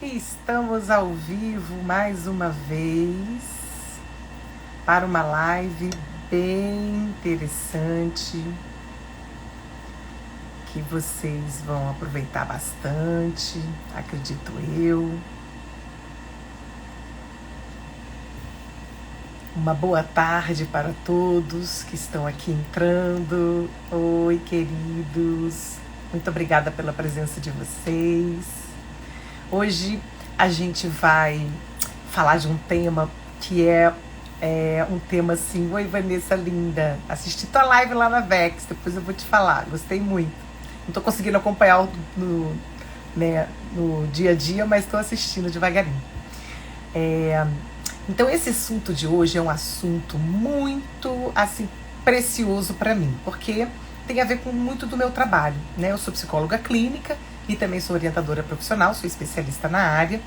E estamos ao vivo mais uma vez para uma live bem interessante que vocês vão aproveitar bastante, acredito eu. Uma boa tarde para todos que estão aqui entrando. Oi, queridos. Muito obrigada pela presença de vocês. Hoje a gente vai falar de um tema que é um tema assim... Oi, Vanessa linda. Assisti tua live lá na Vex, depois eu vou te falar. Gostei muito. Não estou conseguindo acompanhar no dia a dia, mas estou assistindo devagarinho. Então esse assunto de hoje é um assunto muito assim precioso para mim, porque tem a ver com muito do meu trabalho, né? Eu sou psicóloga clínica e também sou orientadora profissional, sou especialista na área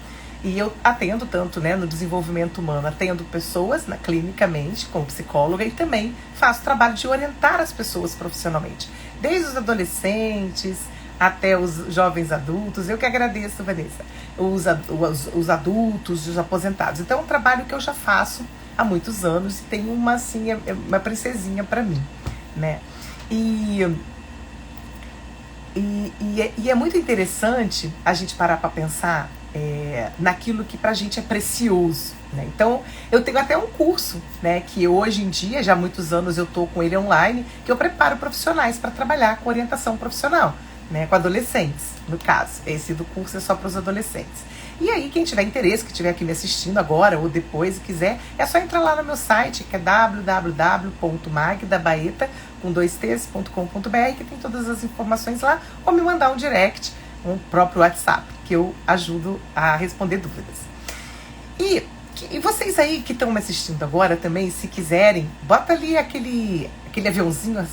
e eu atendo tanto, né, no desenvolvimento humano, atendo pessoas clinicamente como psicóloga e também faço trabalho de orientar as pessoas profissionalmente, desde os adolescentes até os jovens adultos. Eu que agradeço, Vanessa, os adultos, os aposentados. Então é um trabalho que eu já faço há muitos anos e tem uma princesinha para mim, né? E é muito interessante a gente parar para pensar naquilo que pra gente é precioso, né? Então eu tenho até um curso, né, que hoje em dia, já há muitos anos eu tô com ele online, que eu preparo profissionais para trabalhar com orientação profissional, né, com adolescentes, no caso. Esse do curso é só para os adolescentes. E aí, quem tiver interesse, que estiver aqui me assistindo agora ou depois e quiser, é só entrar lá no meu site, que é www.magdabaeta.com.br, que tem todas as informações lá, ou me mandar um direct, um próprio WhatsApp, que eu ajudo a responder dúvidas. E vocês aí que estão me assistindo agora também, se quiserem, bota ali aquele aviãozinho,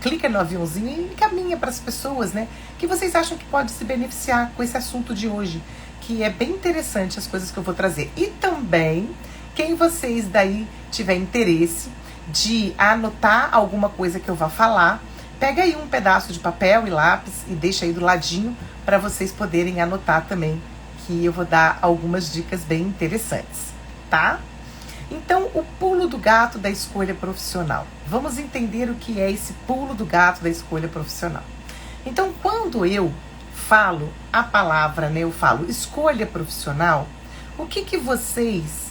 clica no aviãozinho e caminha para as pessoas, né, que vocês acham que pode se beneficiar com esse assunto de hoje, que é bem interessante as coisas que eu vou trazer. E também, quem vocês daí tiver interesse de anotar alguma coisa que eu vá falar, pega aí um pedaço de papel e lápis e deixa aí do ladinho para vocês poderem anotar também, que eu vou dar algumas dicas bem interessantes, tá? Então, o pulo do gato da escolha profissional. Vamos entender o que é esse pulo do gato da escolha profissional. Então, quando eu falo a palavra, né, eu falo escolha profissional, o que vocês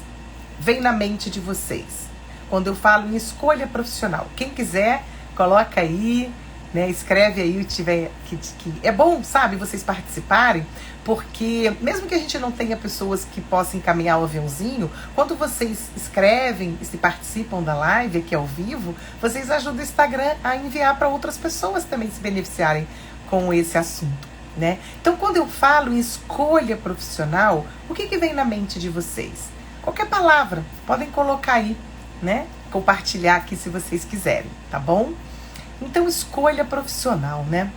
vem na mente de vocês? Quando eu falo em escolha profissional, quem quiser, coloca aí, né, escreve aí, tiver que é bom, sabe, vocês participarem, porque mesmo que a gente não tenha pessoas que possam encaminhar o aviãozinho, quando vocês escrevem e se participam da live aqui ao vivo, vocês ajudam o Instagram a enviar para outras pessoas também se beneficiarem com esse assunto, né? Então, quando eu falo em escolha profissional, o que vem na mente de vocês? Qualquer palavra, podem colocar aí, né? Compartilhar aqui se vocês quiserem, tá bom? Então, escolha profissional, né?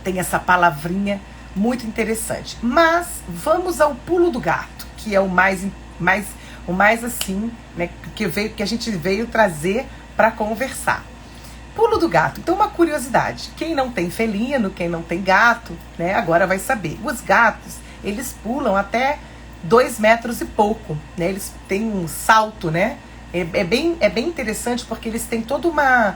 Tem essa palavrinha muito interessante. Mas vamos ao pulo do gato, que é o mais assim, né? Que a gente veio trazer para conversar. Pulo do gato. Então, uma curiosidade. Quem não tem felino, quem não tem gato, né? Agora vai saber. Os gatos, eles pulam até 2 metros e pouco, né? Eles têm um salto, né? É bem interessante porque eles têm toda uma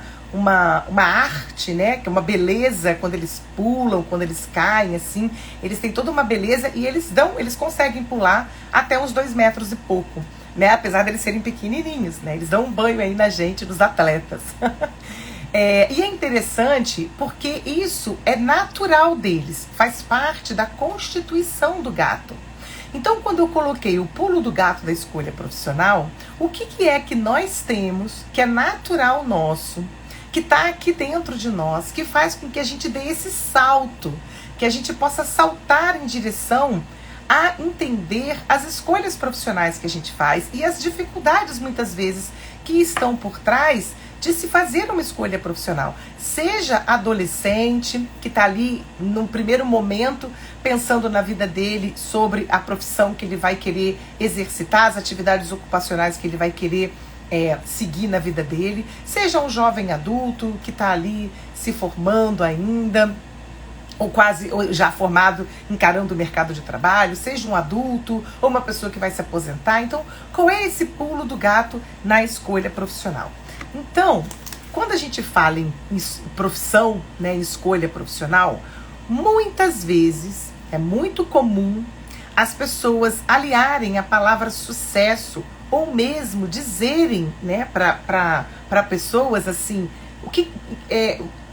arte, né? Que é uma beleza quando eles pulam, quando eles caem, assim. Eles têm toda uma beleza e eles conseguem pular até uns 2 metros e pouco, né? Apesar de eles serem pequenininhos, né? Eles dão um banho aí na gente, nos atletas. E é interessante porque isso é natural deles, faz parte da constituição do gato. Então, quando eu coloquei o pulo do gato da escolha profissional, o que é que nós temos, que é natural nosso, que está aqui dentro de nós, que faz com que a gente dê esse salto, que a gente possa saltar em direção a entender as escolhas profissionais que a gente faz e as dificuldades, muitas vezes, que estão por trás de se fazer uma escolha profissional. Seja adolescente, que está ali no primeiro momento pensando na vida dele sobre a profissão que ele vai querer exercitar, as atividades ocupacionais que ele vai querer seguir na vida dele. Seja um jovem adulto que está ali se formando ainda, ou quase ou já formado, encarando o mercado de trabalho, seja um adulto ou uma pessoa que vai se aposentar. Então, qual é esse pulo do gato na escolha profissional? Então, quando a gente fala em profissão, né, em escolha profissional, muitas vezes é muito comum as pessoas aliarem a palavra sucesso ou mesmo dizerem, né, para pessoas assim, o que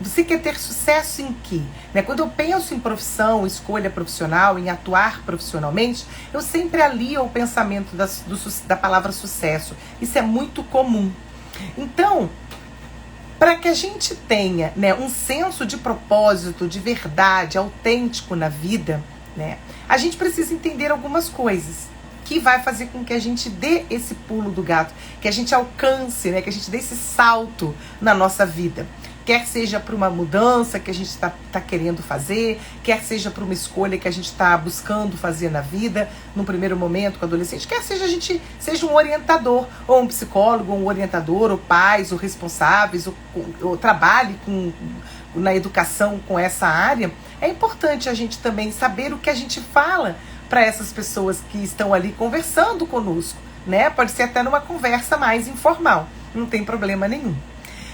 você quer ter sucesso em quê? Né? Quando eu penso em profissão, escolha profissional, em atuar profissionalmente, eu sempre alio o pensamento da palavra sucesso. Isso é muito comum. Então, para que a gente tenha, né, um senso de propósito, de verdade, autêntico na vida, né, a gente precisa entender algumas coisas que vai fazer com que a gente dê esse pulo do gato, que a gente alcance, né, que a gente dê esse salto na nossa vida. Quer seja para uma mudança que a gente tá querendo fazer, quer seja para uma escolha que a gente está buscando fazer na vida, no primeiro momento com o adolescente, quer seja a gente seja um orientador, ou um psicólogo, ou um orientador, ou pais, ou responsáveis, ou trabalhe na educação com essa área. É importante a gente também saber o que a gente fala para essas pessoas que estão ali conversando conosco, né? Pode ser até numa conversa mais informal, não tem problema nenhum.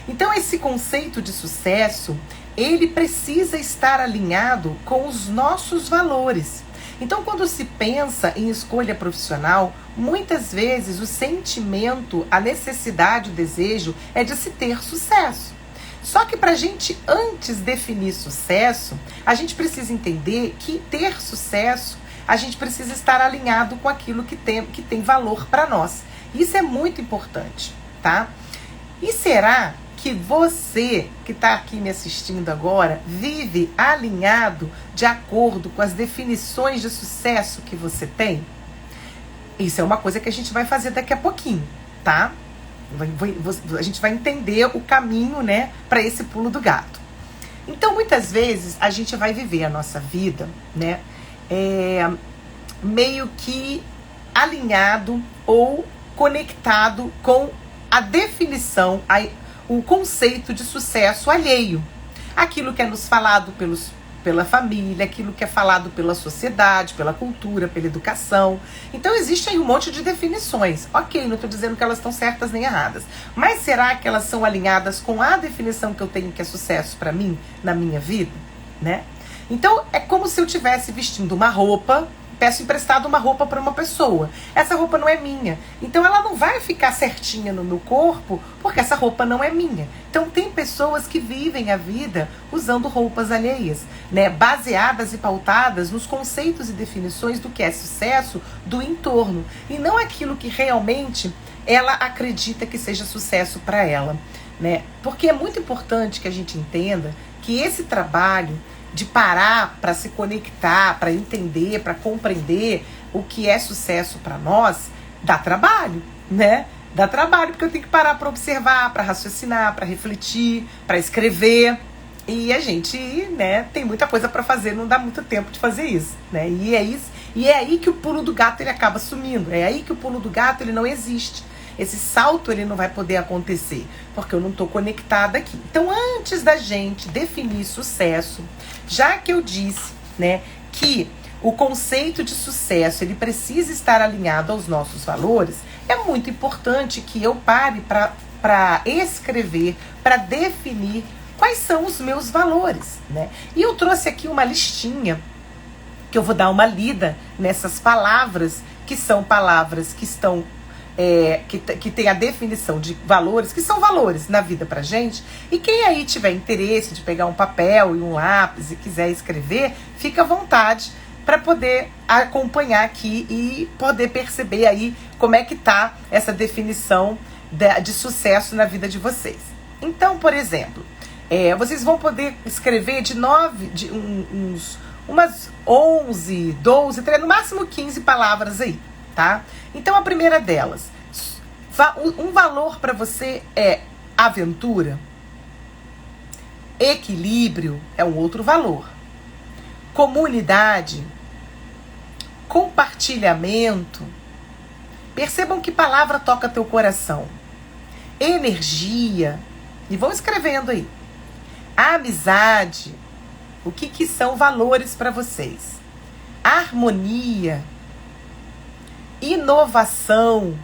Então, esse conceito de sucesso, ele precisa estar alinhado com os nossos valores. Então, quando se pensa em escolha profissional, muitas vezes o sentimento, a necessidade, o desejo é de se ter sucesso. Só que para a gente, antes definir sucesso, a gente precisa entender que ter sucesso, a gente precisa estar alinhado com aquilo que tem valor para nós. Isso é muito importante, tá? E será que você que está aqui me assistindo agora vive alinhado de acordo com as definições de sucesso que você tem? Isso é uma coisa que a gente vai fazer daqui a pouquinho, tá? A gente vai entender o caminho, né, para esse pulo do gato. Então, muitas vezes, a gente vai viver a nossa vida, né, meio que alinhado ou conectado com a definição, o conceito de sucesso alheio. Aquilo que é nos falado pela família, aquilo que é falado pela sociedade, pela cultura, pela educação. Então existe aí um monte de definições. Ok, não estou dizendo que elas estão certas nem erradas. Mas será que elas são alinhadas com a definição que eu tenho que é sucesso para mim, na minha vida? Né? Então é como se eu estivesse vestindo uma roupa, peço emprestado uma roupa para uma pessoa. Essa roupa não é minha. Então ela não vai ficar certinha no meu corpo, porque essa roupa não é minha. Então tem pessoas que vivem a vida usando roupas alheias, né, baseadas e pautadas nos conceitos e definições do que é sucesso do entorno, e não aquilo que realmente ela acredita que seja sucesso para ela, né? Porque é muito importante que a gente entenda que esse trabalho de parar para se conectar, para entender, para compreender o que é sucesso para nós, dá trabalho, né? Dá trabalho, porque eu tenho que parar para observar, para raciocinar, para refletir, para escrever. E a gente, né, tem muita coisa para fazer, não dá muito tempo de fazer isso, né? E é aí que o pulo do gato ele acaba sumindo. É aí que o pulo do gato ele não existe. Esse salto ele não vai poder acontecer, porque eu não estou conectada aqui. Então, antes da gente definir sucesso, já que eu disse, né, que o conceito de sucesso ele precisa estar alinhado aos nossos valores, é muito importante que eu pare para escrever, para definir quais são os meus valores, né? E eu trouxe aqui uma listinha que eu vou dar uma lida nessas palavras, que são palavras que estão que tem a definição de valores, que são valores na vida pra gente. E quem aí tiver interesse de pegar um papel e um lápis e quiser escrever, fica à vontade para poder acompanhar aqui e poder perceber aí como é que tá essa definição de sucesso na vida de vocês. Então, por exemplo, vocês vão poder escrever umas 11, 12, no máximo 15 palavras aí, tá? Então, a primeira delas, um valor para você é aventura, equilíbrio é um outro valor, comunidade, compartilhamento. Percebam que palavra toca teu coração. Energia, e vão escrevendo aí. Amizade, O que são valores para vocês? Harmonia, inovação.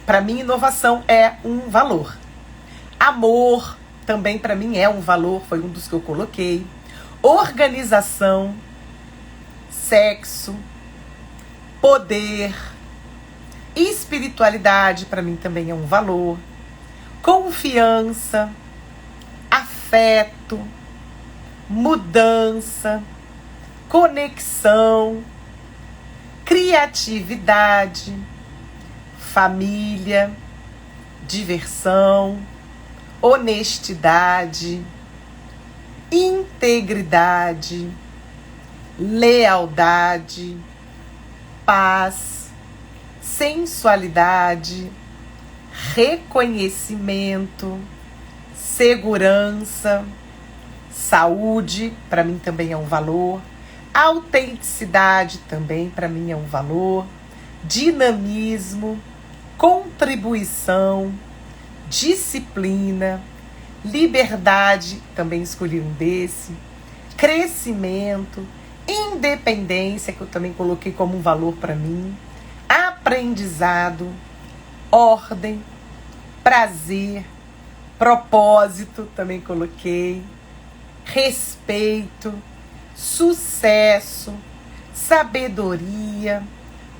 Para mim, inovação é um valor. Amor também para mim é um valor, foi um dos que eu coloquei. Organização, sexo, poder, espiritualidade para mim também é um valor. Confiança, afeto, mudança, conexão, criatividade, família, diversão, honestidade, integridade, lealdade, paz, sensualidade, reconhecimento, segurança, saúde, para mim também é um valor, autenticidade também para mim é um valor, dinamismo, contribuição, disciplina, liberdade, também escolhi um desse, crescimento, independência, que eu também coloquei como um valor para mim, aprendizado, ordem, prazer, propósito, também coloquei, respeito, sucesso, sabedoria,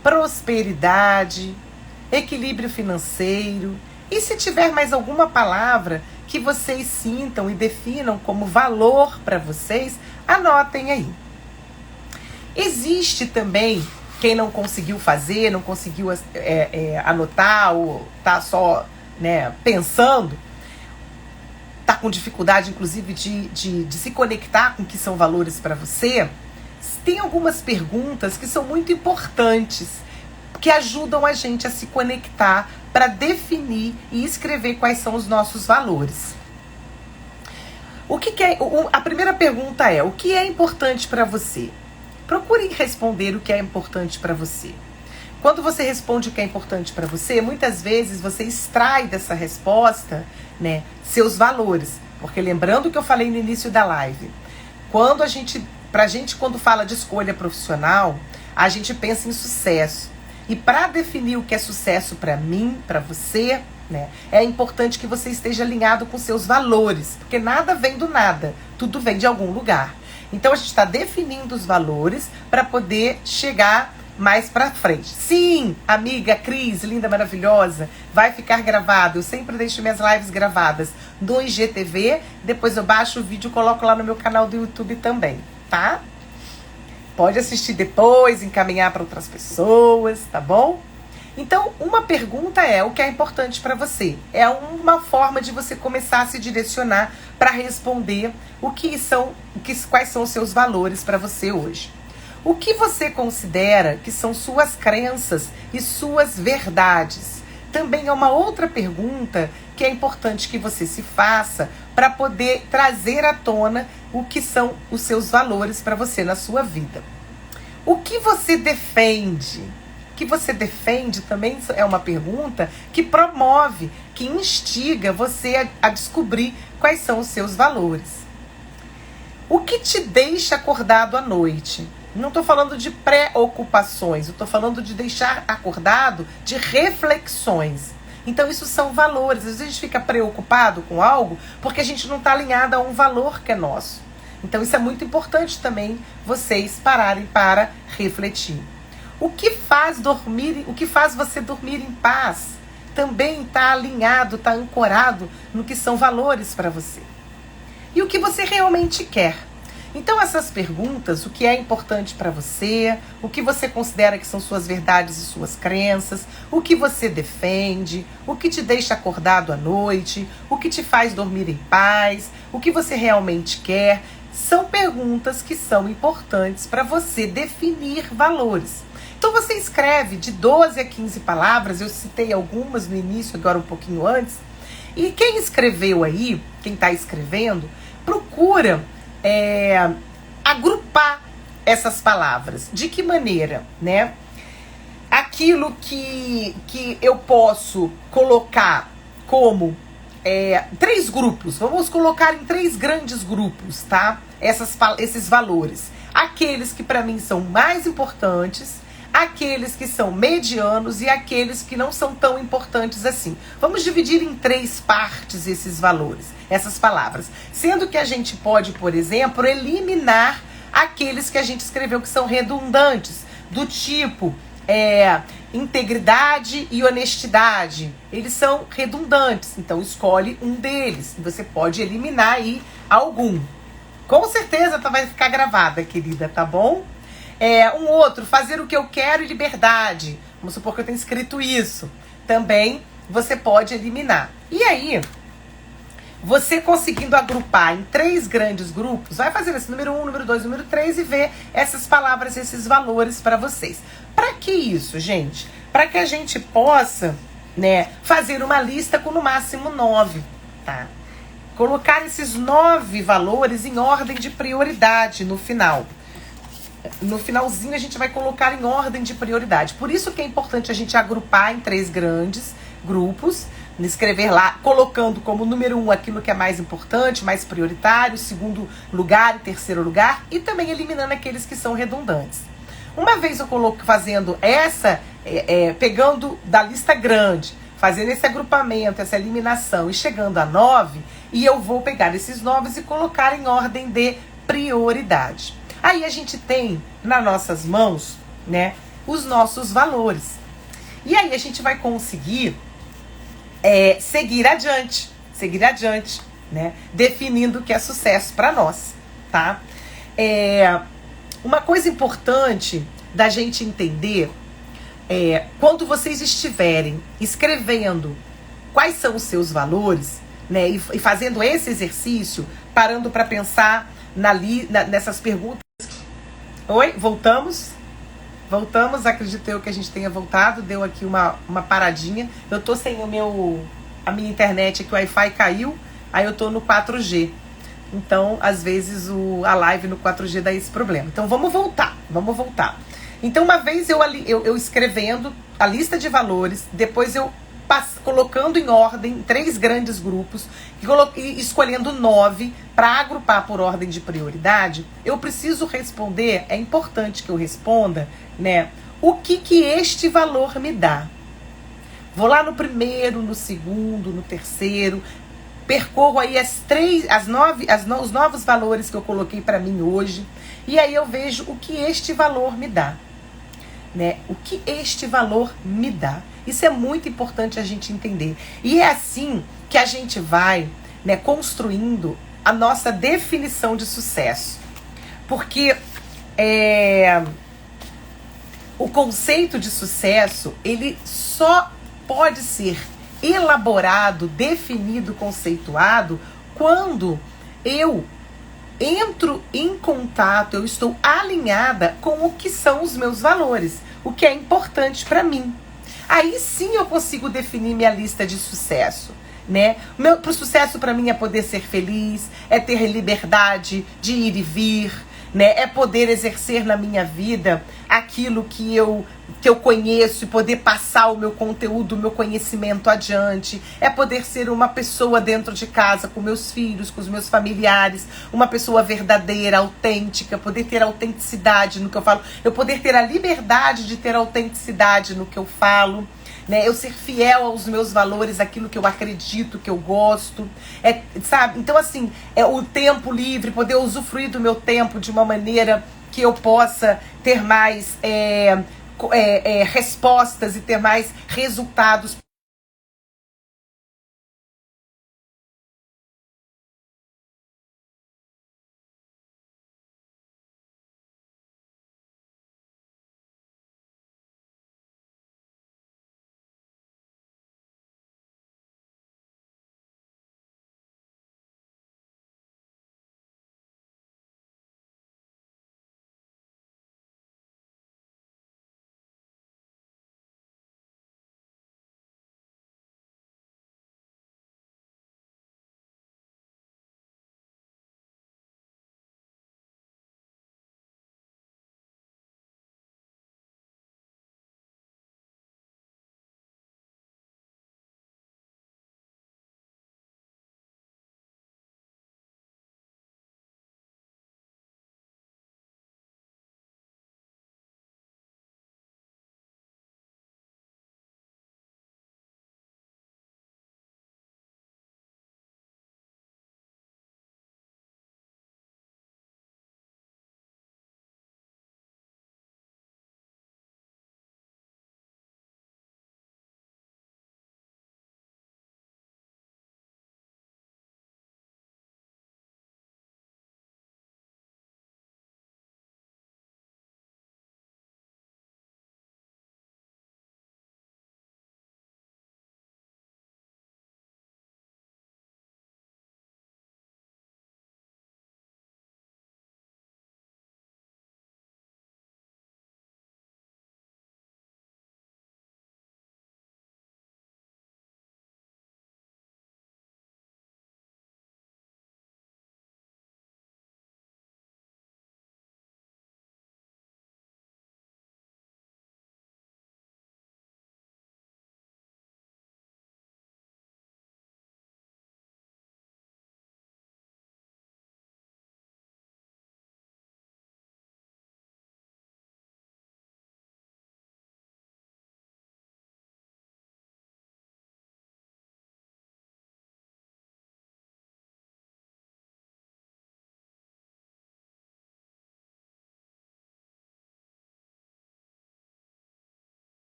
prosperidade, equilíbrio financeiro. E se tiver mais alguma palavra que vocês sintam e definam como valor para vocês, anotem aí. Existe também, quem não conseguiu fazer, não conseguiu anotar ou tá só pensando, tá com dificuldade inclusive de se conectar com o que são valores para você, tem algumas perguntas que são muito importantes, que ajudam a gente a se conectar para definir e escrever quais são os nossos valores. A primeira pergunta é: o que é importante para você? Procure responder o que é importante para você. Quando você responde o que é importante para você, muitas vezes você extrai dessa resposta, seus valores. Porque lembrando que eu falei no início da live, quando quando fala de escolha profissional, a gente pensa em sucesso. E para definir o que é sucesso para mim, para você, é importante que você esteja alinhado com seus valores, porque nada vem do nada, tudo vem de algum lugar. Então a gente está definindo os valores para poder chegar mais para frente. Sim, amiga Cris, linda, maravilhosa, vai ficar gravado. Eu sempre deixo minhas lives gravadas no IGTV, depois eu baixo o vídeo e coloco lá no meu canal do YouTube também, tá? Pode assistir depois, encaminhar para outras pessoas, tá bom? Então, uma pergunta é: o que é importante para você? É uma forma de você começar a se direcionar para responder quais são os seus valores para você hoje. O que você considera que são suas crenças e suas verdades? Também é uma outra pergunta que é importante que você se faça para poder trazer à tona o que são os seus valores para você na sua vida. O que você defende? O que você defende também é uma pergunta que promove, que instiga você a descobrir quais são os seus valores. O que te deixa acordado à noite? Não estou falando de preocupações, eu estou falando de deixar acordado de reflexões. Então isso são valores. Às vezes a gente fica preocupado com algo porque a gente não está alinhado a um valor que é nosso. Então isso é muito importante também vocês pararem para refletir. O que faz você dormir em paz? Também está alinhado, está ancorado no que são valores para você. E o que você realmente quer? Então essas perguntas, o que é importante para você, o que você considera que são suas verdades e suas crenças, o que você defende, o que te deixa acordado à noite, o que te faz dormir em paz, o que você realmente quer, são perguntas que são importantes para você definir valores. Então você escreve de 12 a 15 palavras, eu citei algumas no início, agora um pouquinho antes, e quem escreveu aí, quem está escrevendo, procura agrupar essas palavras. De que maneira, Aquilo que eu posso colocar como 3 grupos. Vamos colocar em 3 grandes grupos, tá? Esses valores. Aqueles que para mim são mais importantes, aqueles que são medianos e aqueles que não são tão importantes assim. Vamos dividir em 3 partes esses valores, essas palavras. Sendo que a gente pode, por exemplo, eliminar aqueles que a gente escreveu que são redundantes, do tipo integridade e honestidade. Eles são redundantes, então escolhe um deles. Você pode eliminar aí algum. Com certeza vai ficar gravada, querida, tá bom? Um outro, fazer o que eu quero e liberdade. Vamos supor que eu tenho escrito isso. Também você pode eliminar. E aí, você conseguindo agrupar em 3 grandes grupos, vai fazer esse número 1, número 2, número 3 e ver essas palavras, esses valores para vocês. Para que isso, gente? Para que a gente possa, né, fazer uma lista com no máximo 9, tá? Colocar esses 9 valores em ordem de prioridade no final. No finalzinho a gente vai colocar em ordem de prioridade. Por isso que é importante a gente agrupar em 3 grandes grupos, escrever lá, colocando como número 1 aquilo que é mais importante, mais prioritário, segundo lugar e terceiro lugar, e também eliminando aqueles que são redundantes. Uma vez eu coloco fazendo pegando da lista grande, fazendo esse agrupamento, essa eliminação e chegando a 9, e eu vou pegar esses 9 e colocar em ordem de prioridade. Aí a gente tem nas nossas mãos, né, os nossos valores. E aí a gente vai conseguir seguir adiante, né, definindo o que é sucesso para nós, tá? Uma coisa importante da gente entender quando vocês estiverem escrevendo quais são os seus valores, né, e fazendo esse exercício, parando para pensar nessas perguntas. Oi, voltamos? Voltamos, acredito eu que a gente tenha voltado. Deu aqui uma paradinha. Eu tô sem a minha internet aqui, o Wi-Fi caiu. Aí eu tô no 4G. Então, às vezes, a live no 4G dá esse problema. Então, vamos voltar. Então, uma vez eu escrevendo a lista de valores, depois eu colocando em ordem 3 grandes grupos e escolhendo 9 para agrupar por ordem de prioridade, eu preciso responder, é importante que eu responda, né, o que este valor me dá. Vou lá no primeiro, no segundo, no terceiro, percorro aí os novos valores que eu coloquei para mim hoje, e aí eu vejo o que este valor me dá. Né? O que este valor me dá. Isso é muito importante a gente entender. E é assim que a gente vai, né, construindo a nossa definição de sucesso. Porque o conceito de sucesso, ele só pode ser elaborado, definido, conceituado, quando eu entro em contato, eu estou alinhada com o que são os meus valores, o que é importante para mim. Aí sim eu consigo definir minha lista de sucesso, né? Pro sucesso para mim é poder ser feliz, é ter liberdade de ir e vir, né? É poder exercer na minha vida aquilo que eu conheço e poder passar o meu conteúdo, o meu conhecimento adiante. É poder ser uma pessoa dentro de casa, com meus filhos, com os meus familiares, uma pessoa verdadeira, autêntica, poder ter autenticidade no que eu falo, eu poder ter a liberdade de ter autenticidade no que eu falo, né? Eu ser fiel aos meus valores, aquilo que eu acredito, que eu gosto, sabe? Então, assim, o tempo livre, poder usufruir do meu tempo de uma maneira que eu possa ter mais respostas e ter mais resultados